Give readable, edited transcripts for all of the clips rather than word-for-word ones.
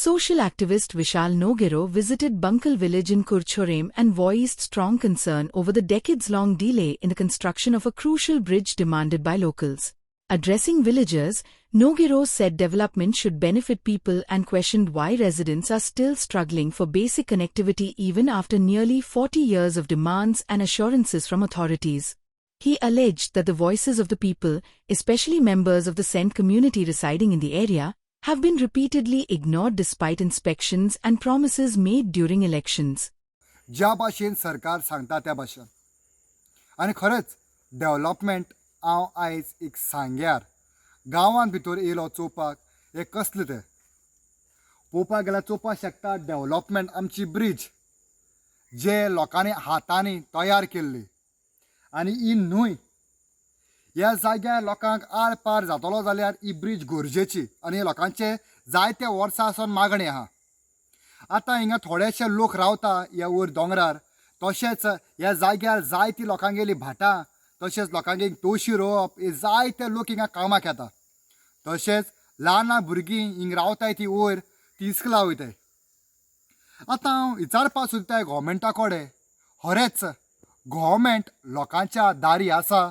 Social activist Vishal Nogero visited Bunkal village in Kurchorem and voiced strong concern over the decades-long delay in the construction of a crucial bridge demanded by locals. Addressing villagers, Nogero said development should benefit people and questioned why residents are still struggling for basic connectivity even after nearly 40 years of demands and assurances from authorities. He alleged that the voices of the people, especially members of the Send community residing in the area, have been repeatedly ignored despite inspections and promises made during elections. ज्या भाशेन सरकार सांगता त्या भाशेन आनी खरेंच development हांव आयज एक सांग्यार गांवांत भितर येयलो चोवपाक हें कसलें तें पळोवपाक गेल्यार चोवपाक शकता डेव्हलपमेंट आमची ब्रीज जे लोकांनी हातांनी तयार केल्ली आनी ही न्हंय ह्या जाग्यार लोकांक आर पार जातलो जाल्यार ही ब्रीज गरजेची आनी लोकांचे जायते वर्सां सावन मागणी आहा. आतां हिंगा थोडेशे लोक रावता ह्या वयर दोंगरार तशेंच ह्या जाग्यार जायतीं लोकांगेलीं भाटां तशेंच लोकांगेर तवशीं रोवप हे जायते लोक हिंगा कामाक येता. तशेंच ल्हान ल्हान भुरगीं हिंग रावताय ती वयर ती इस्कला वयताय. आतां हांव विचारपाक सोदताय गोवमेंटा कडेन खरेंच गोवमेंट लोकांच्या दारी आसा.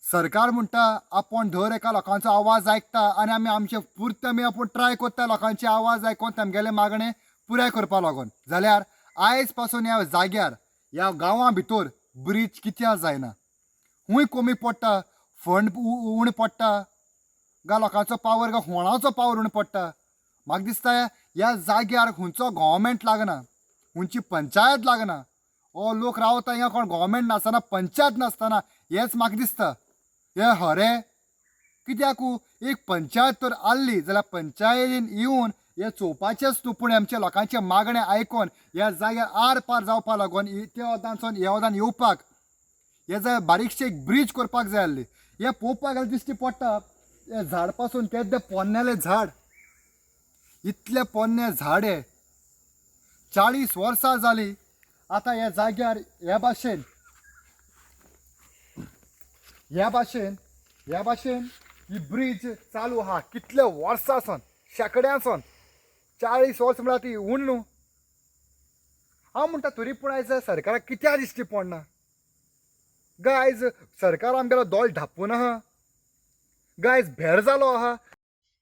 सरकार म्हणटा आपूण धर एका लोकांचो आवाज आयकता आनी आमी आमचे पुरते आपूण ट्राय करता लोकांचे आवाज आयकून तेमगेले मागणे पुराय करपा लागून जाल्यार आयज पासून ह्या जाग्यार ह्या गांवां भितर ब्रीज कित्याक जायना खूंय कमी पडटा फंड उणें पडटा गा लोकांचो पावर गा होणाचो पावर उणें पडटा. म्हाका दिसता ह्या जाग्यार खंयचो गोवमेंट लागना खंयची पंचायत लागना हो लोक रावता हिंगा कोण गोवमेंट नासतना पंचायत नासतना हेंच म्हाका दिसता. हें खरें कित्याक एक पंचायत तर आसली जाल्यार पंचायतीन येवन हें चोवपाचेंच न्हू पूण आमच्या लोकांचे मागणे आयकून ह्या जाग्यार आर पार जावपा लागून त्या वदानसून ह्या वदान येवपाक हे जाय बारीकशें एक ब्रीज करपाक जाय आसली. हें पळोवपाक गेल्यार दिश्टी पडटा हें झाड पासून केद्दें पोन्नेलें झाड इतलें पोन्नें झाड हें 40 वर्सां जालीं आतां ह्या जाग्यार ह्या भाशेन ही ब्रीज चालू आहा कितले वर्सां सावन शेकड्यांसून 40 वर्सां म्हळ्यार ती उण न्हू. हांव म्हणटा तरी पूण आयज सरकाराक कित्याक दिश्टी पडना गा आयज सरकार आमगेलो दोळ धापून आहा गा आयज भेर जालो आहा.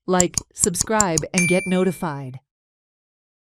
Like, subscribe, and get notified.